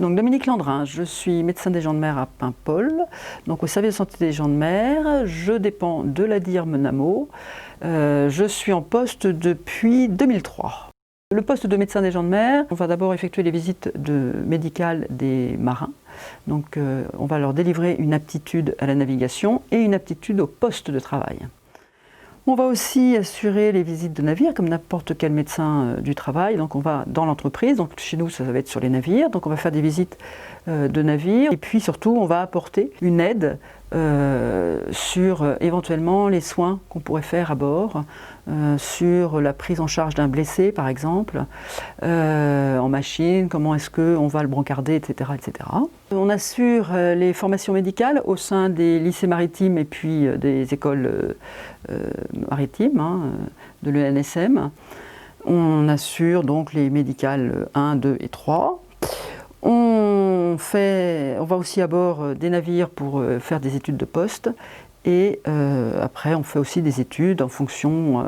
Donc Dominique Landrin, je suis médecin des gens de mer à Paimpol, donc au service de santé des gens de mer. Je dépends de la DIRM Namo. Je suis en poste depuis 2003. Le poste de médecin des gens de mer, on va d'abord effectuer les visites médicales des marins. Donc on va leur délivrer une aptitude à la navigation et une aptitude au poste de travail. On va aussi assurer les visites de navires comme n'importe quel médecin du travail. Donc on va dans l'entreprise, donc chez nous ça va être sur les navires, donc on va faire des visites de navires et puis surtout on va apporter une aide sur éventuellement les soins qu'on pourrait faire à bord, sur la prise en charge d'un blessé par exemple, en machine, comment est-ce qu'on va le brancarder, etc., etc. On assure les formations médicales au sein des lycées maritimes et puis des écoles maritimes, de l'ENSM. On assure donc les médicales 1, 2 et 3. On va aussi à bord des navires pour faire des études de poste et après on fait aussi des études en fonction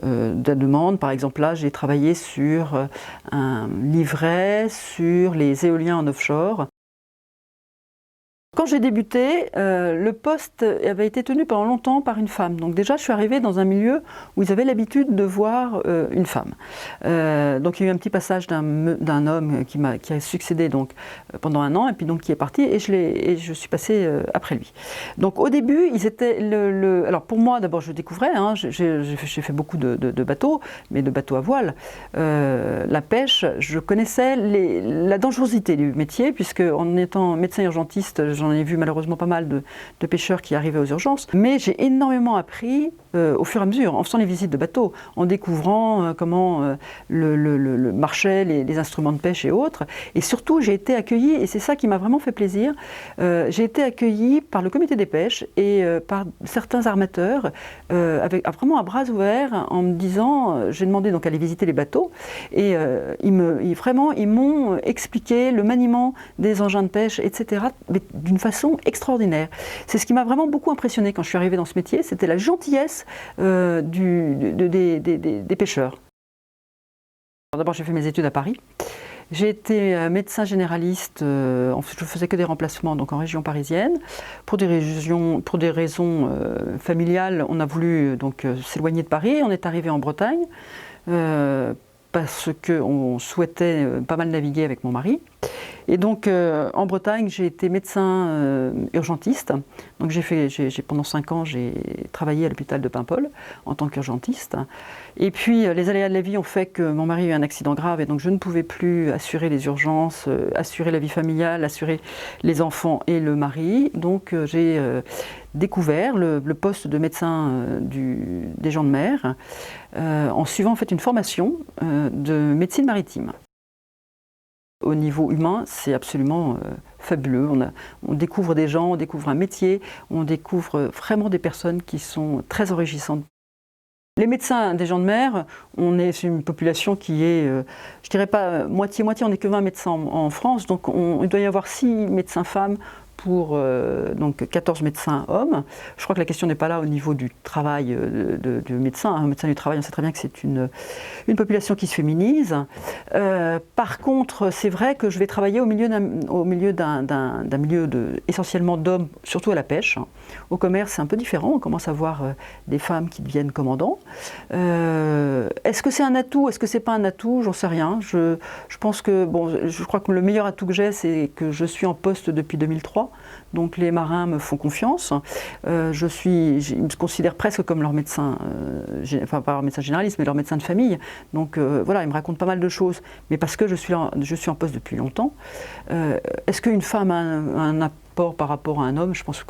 de la demande. Par exemple là j'ai travaillé sur un livret sur les éoliens en offshore. Quand j'ai débuté, le poste avait été tenu pendant longtemps par une femme. Donc déjà, je suis arrivée dans un milieu où ils avaient l'habitude de voir une femme. Donc il y a eu un petit passage d'un homme qui a succédé donc, pendant un an, et puis donc qui est parti, et je suis passée après lui. Donc au début, ils étaient alors pour moi, d'abord, je découvrais, j'ai fait beaucoup de bateaux, mais de bateaux à voile. La pêche, je connaissais la dangerosité du métier, puisque en étant médecin urgentiste, j'en ai vu malheureusement pas mal de pêcheurs qui arrivaient aux urgences, mais j'ai énormément appris au fur et à mesure, en faisant les visites de bateaux, en découvrant comment marchaient les instruments de pêche et autres. Et surtout, j'ai été accueillie, et c'est ça qui m'a vraiment fait plaisir, j'ai été accueillie par le comité des pêches et par certains armateurs, avec vraiment à bras ouverts, en me disant, j'ai demandé donc à aller visiter les bateaux, et ils m'ont expliqué le maniement des engins de pêche, etc., mais d'une façon extraordinaire. C'est ce qui m'a vraiment beaucoup impressionné quand je suis arrivée dans ce métier, c'était la gentillesse des pêcheurs. D'abord j'ai fait mes études à Paris. J'ai été médecin généraliste, je faisais que des remplacements donc en région parisienne. Pour des raisons familiales, on a voulu donc s'éloigner de Paris, on est arrivé en Bretagne parce qu'on souhaitait pas mal naviguer avec mon mari. Et donc en Bretagne, j'ai été médecin urgentiste. Donc pendant 5 ans, j'ai travaillé à l'hôpital de Paimpol en tant qu'urgentiste. Et puis les aléas de la vie ont fait que mon mari a eu un accident grave et donc je ne pouvais plus assurer les urgences, assurer la vie familiale, assurer les enfants et le mari. Donc j'ai découvert le poste de médecin des gens de mer en suivant en fait une formation de médecine maritime. Au niveau humain, c'est absolument fabuleux. On découvre des gens, on découvre un métier, on découvre vraiment des personnes qui sont très enrichissantes. Les médecins des gens de mer, on est une population qui est, je dirais pas moitié-moitié, on n'est que 20 médecins en France, donc il doit y avoir 6 médecins femmes pour donc 14 médecins hommes. Je crois que la question n'est pas là au niveau du travail de médecin. Un médecin du travail, on sait très bien que c'est une population qui se féminise. Par contre, c'est vrai que je vais travailler au milieu d'un milieu essentiellement d'hommes, surtout à la pêche. Au commerce, c'est un peu différent. On commence à voir des femmes qui deviennent commandants. Est-ce que c'est un atout? Est-ce que c'est pas un atout? J'en sais rien. Je pense que, je crois que le meilleur atout que j'ai, c'est que je suis en poste depuis 2003. Donc les marins me font confiance. Ils me considèrent presque comme leur médecin, enfin pas leur médecin généraliste, mais leur médecin de famille. Donc voilà, ils me racontent pas mal de choses, mais parce que je suis en poste depuis longtemps. Est-ce qu'une femme a un apport par rapport à un homme? Je pense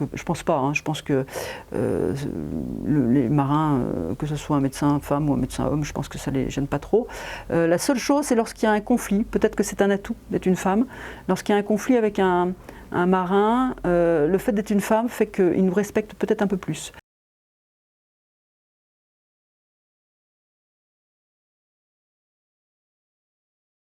pas. Je pense que les marins, que ce soit un médecin femme ou un médecin homme, je pense que ça les gêne pas trop. La seule chose, c'est lorsqu'il y a un conflit. Peut-être que c'est un atout d'être une femme. Lorsqu'il y a un conflit avec un marin, le fait d'être une femme fait qu'il nous respecte peut-être un peu plus.